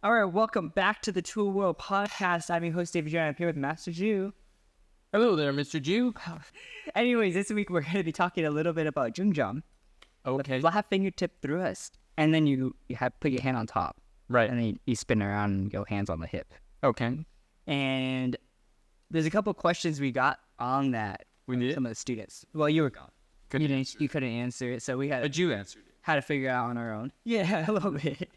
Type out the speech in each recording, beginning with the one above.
All right, welcome back to the Tool World Podcast. I'm your host, David Jr. I'm here with Master Jew. Hello there, Mr. Jew. Anyways, this week we're going to be talking a little bit about Choong Jang, Okay. the flat fingertip thrust, and then you have put your hand on top, Right. and then you spin around and go hands on the hip. Okay. And there's a couple questions we got on that. We did? Some of the students. Well, you were gone. You couldn't answer it, so we But you answered it. had to figure it out on our own. Yeah, a little bit.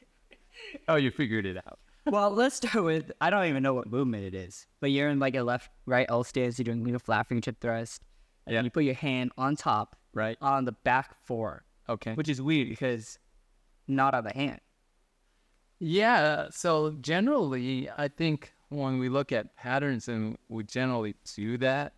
Oh, you figured it out. Well, let's start with, I don't even know what movement it is, but you're in like a left-right L stance, you're doing a flat fingertip thrust, and Yeah. you put your hand on top, Right. on the back forearm, Okay. which is weird because not on the hand. Yeah. So generally, I think when we look at patterns and we generally do that,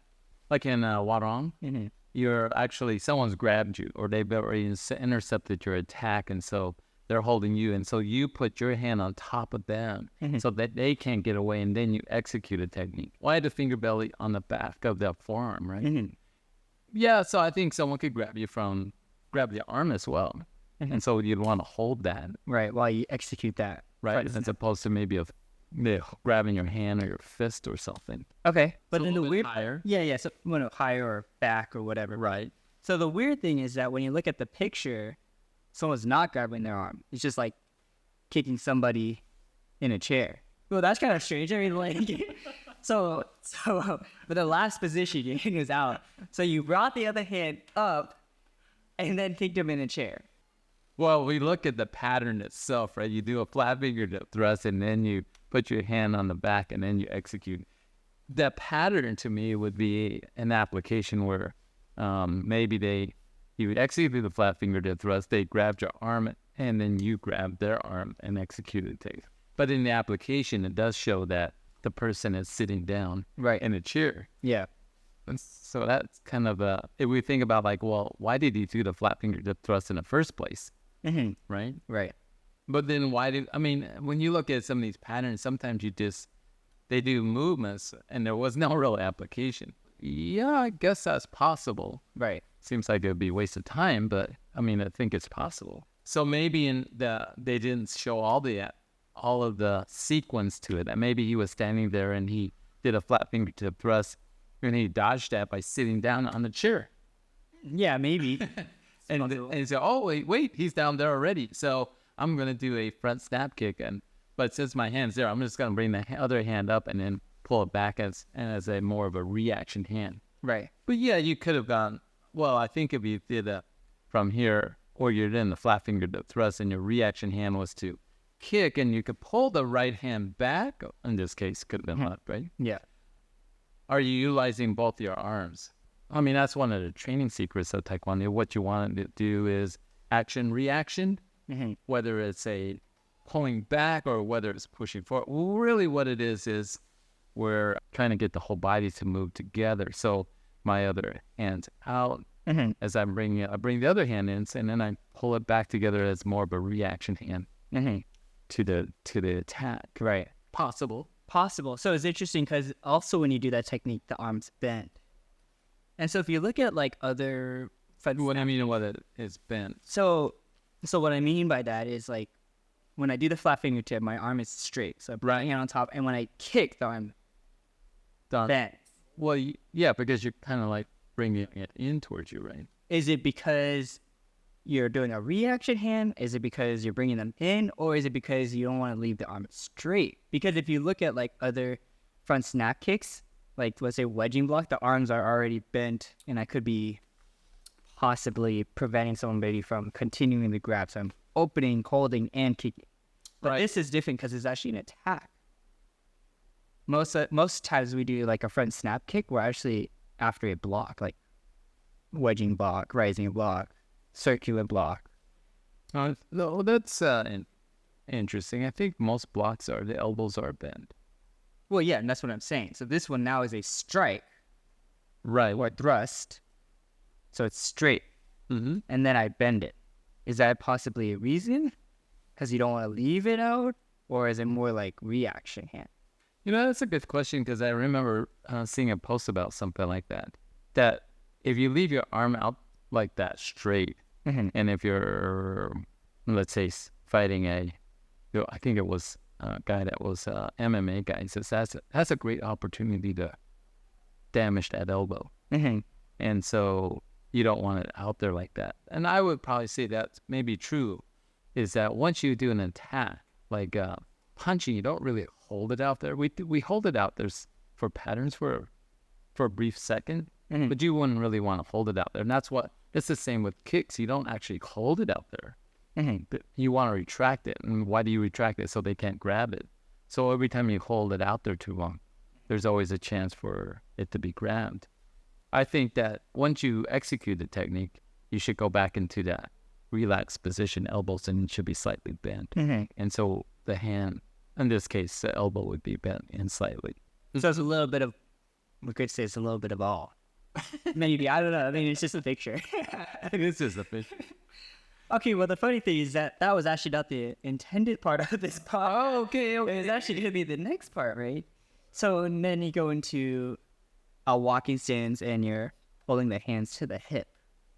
like in Warong, Mm-hmm. you're actually, someone's grabbed you or they've already intercepted your attack. And so they're holding you. And so you put your hand on top of them so that they can't get away. And then you execute a technique. Why the finger belly on the back of the forearm, right? Mm-hmm. Yeah. So I think someone could grab the arm as well. And so you'd want to hold that, Right, while you execute that. right? As opposed to maybe grabbing your hand or your fist or something. Okay, but So a then the little bit weird, higher. yeah, so higher or back or whatever. Right. So the weird thing is that when you look at the picture, someone's not grabbing their arm. It's just like kicking somebody in a chair. Well, that's kind of strange. I mean, like, so, but the last position, your hand was out. So you brought the other hand up and then kicked him in a chair. Well, we look at the pattern itself, right? You do a flat fingertip thrust and then you put your hand on the back and then you execute. The pattern to me would be an application where maybe you would execute the flat fingertip thrust, they grabbed your arm and then you grabbed their arm and executed things. But in the application, it does show that the person is sitting down Right. in a chair. Yeah. And so that's kind of if we think about like, well, why did he do the flat fingertip thrust in the first place, Mm-hmm. right? Right. But then when you look at some of these patterns, sometimes they do movements and there was no real application. Yeah, I guess that's possible. Right. Seems like it would be a waste of time, but I think it's possible. So maybe they didn't show all of the sequence to it. And maybe he was standing there and he did a flat fingertip thrust and he dodged that by sitting down on the chair. Yeah, maybe. And he said, oh, wait, he's down there already. So I'm going to do a front snap kick. But since my hand's there, I'm just going to bring the other hand up and then pull it back as a more of a reaction hand. Right. But yeah, you could have gone, well, I think if you did from here, or you're in the flat fingertip thrust and your reaction hand was to kick and you could pull the right hand back. In this case, could have been left, right? Yeah. Are you utilizing both your arms? That's one of the training secrets of Taekwondo. What you want to do is action, reaction, whether it's a pulling back or whether it's pushing forward. Really what it is we're trying to get the whole body to move together. So my other hand's out as I bring the other hand in, and then I pull it back together as more of a reaction hand to the attack. Right. Possible. So it's interesting because also when you do that technique, the arms bend. And so if you look at like other... What I mean, what it is bent. So what I mean by that is like when I do the flat fingertip, my arm is straight. So I put my hand on top, and when I kick, the arm bends. Well, yeah, because you're kind of like bringing it in towards you, right? Is it because you're doing a reaction hand? Is it because you're bringing them in? Or is it because you don't want to leave the arm straight? Because if you look at like other front snap kicks, like let's say wedging block, the arms are already bent, and I could be possibly preventing somebody from continuing the grab. So I'm opening, holding, and kicking. But this is different because it's actually an attack. Most times we do like a front snap kick, we're actually after a block, like wedging block, rising block, circular block. No, that's interesting. I think most blocks the elbows are bent. Well, yeah, and that's what I'm saying. So this one now is a strike, Right. or thrust. So it's straight, Mm-hmm. and then I bend it. Is that possibly a reason? Because you don't want to leave it out? Or is it more like reaction hand? That's a good question because I remember seeing a post about something like that. That if you leave your arm out like that straight, and if you're, let's say, fighting I think it was guy that was MMA guy. He says that's a great opportunity to damage that elbow. And so you don't want it out there like that. And I would probably say that's maybe true, is that once you do an attack, like punching, you don't really hold it out there. We hold it out there for patterns for a brief second, but you wouldn't really want to hold it out there. And it's the same with kicks. You don't actually hold it out there. But you want to retract it. And why do you retract it? So they can't grab it. So every time you hold it out there too long, there's always a chance for it to be grabbed. I think that once you execute the technique, you should go back into that relaxed position, elbows and should be slightly bent. And so the hand, in this case, the elbow would be bent in slightly. So it's a little bit of, we could say it's a little bit of all. Maybe, I don't know. I mean, it's just a picture. This is the picture. Okay, well, the funny thing is that was actually not the intended part of this part. Oh, okay. It was actually going to be the next part, right? So, and then you go into a walking stance and you're pulling the hands to the hip.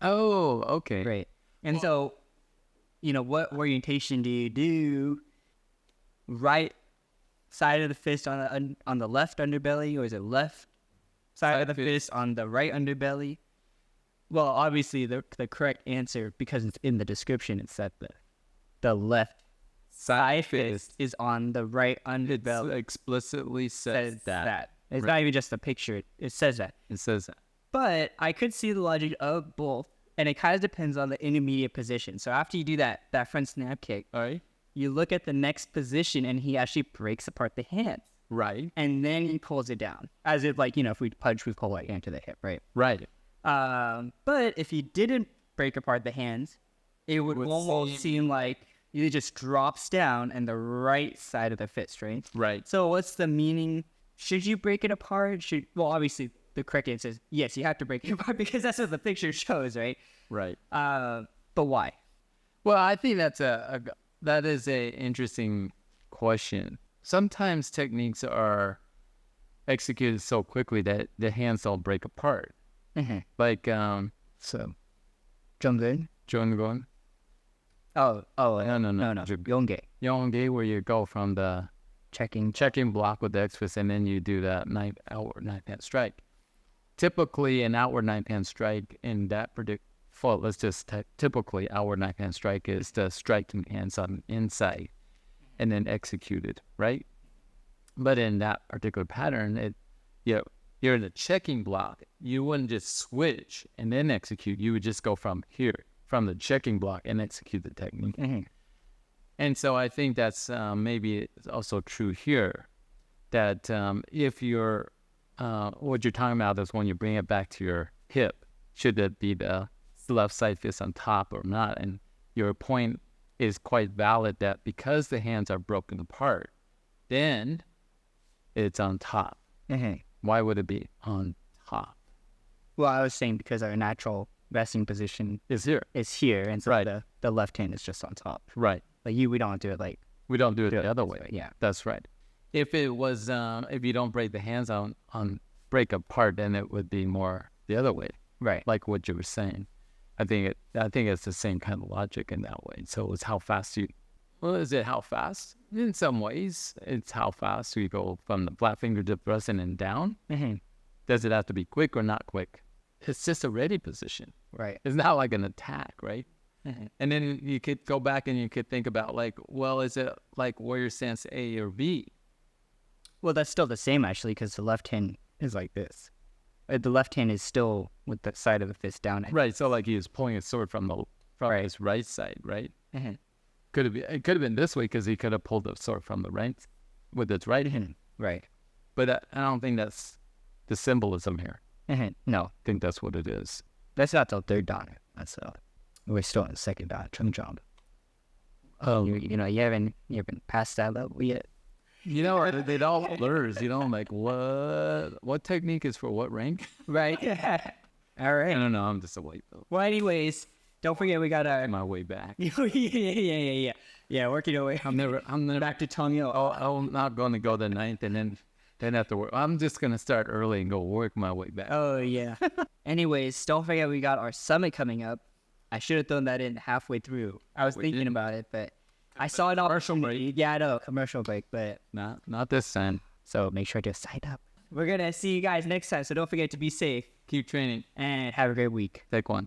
Oh, okay. Right. And so, what orientation do you do? Right side of the fist on the left underbelly, or is it left side of the fist on the right underbelly? Well, obviously the correct answer, because it's in the description, it's that the left side fist is on the right underbelly. It explicitly says that. It's not even just a picture. It says that. It says that. But I could see the logic of both, and it kind of depends on the intermediate position. So after you do that front snap kick, All right. you look at the next position, and he actually breaks apart the hands. Right. And then he pulls it down. As if, if we punch, we pull our hand to the hip, right? Right. But if he didn't break apart the hands, it would almost seem like it just drops down and the right side of the fist, right? Right. So what's the meaning? Should you break it apart? Obviously the correct answer is yes, you have to break it apart because that's what the picture shows, right? Right. But why? Well, I think that is a interesting question. Sometimes techniques are executed so quickly that the hands don't break apart. Like Choong Jang? Choong. No. No. Yongge. Where you go from the Checking block with the X fist, and then you do that outward knife hand strike. Typically, an outward knife hand strike in that typically outward knife hand strike is the striking hands on the inside, and then executed, right? But in that particular pattern, you're in the checking block. You wouldn't just switch and then execute. You would just go from the checking block, and execute the technique. And so I think that's maybe also true here, that if you're, what you're talking about is when you bring it back to your hip, should it be the left side fist on top or not? And your point is quite valid that because the hands are broken apart, then it's on top. Why would it be on top? Well, I was saying because our natural resting position Is here. and so the left hand is just on top. Right. Like we don't do it like We don't do it the other way. Yeah, That's right. If it was, if you don't break the hands on break apart, then it would be more the other way, right. like what you were saying. I think it's the same kind of logic in that way. So it's how fast is it how fast? In some ways, it's how fast you go from the flat finger to pressing and down. Does it have to be quick or not quick? It's just a ready position. Right. It's not like an attack, right? And then you could go back and you could think about is it like warrior stance A or B? Well, that's still the same actually, because the left hand is like this. The left hand is still with the side of the fist down. Right. So like he was pulling his sword from his right side, right? It could have been this way because he could have pulled the sword from the right with its right hand. Right. But I don't think that's the symbolism here. No, I think that's what it is. that's not the third dan. That's we're still in the second dan, Choong Jang. You haven't passed that level yet. It all blurs. Like what technique is for what rank? Right. All right. I don't know. I'm just a white belt. Well, anyways, don't forget we got our. My way back. Yeah. Working our way. I'm never back to Tongyo. I'm not going to go the ninth and then have to work. I'm just going to start early and go work my way back. Oh yeah. Anyways, don't forget we got our summit coming up. I should have thrown that in halfway through. I was thinking about it, but I saw it on Commercial break. Yeah, I know, commercial break, but Not this time. so make sure to sign up. We're gonna see you guys next time, so don't forget to be safe Keep training. and have a great week. Take one.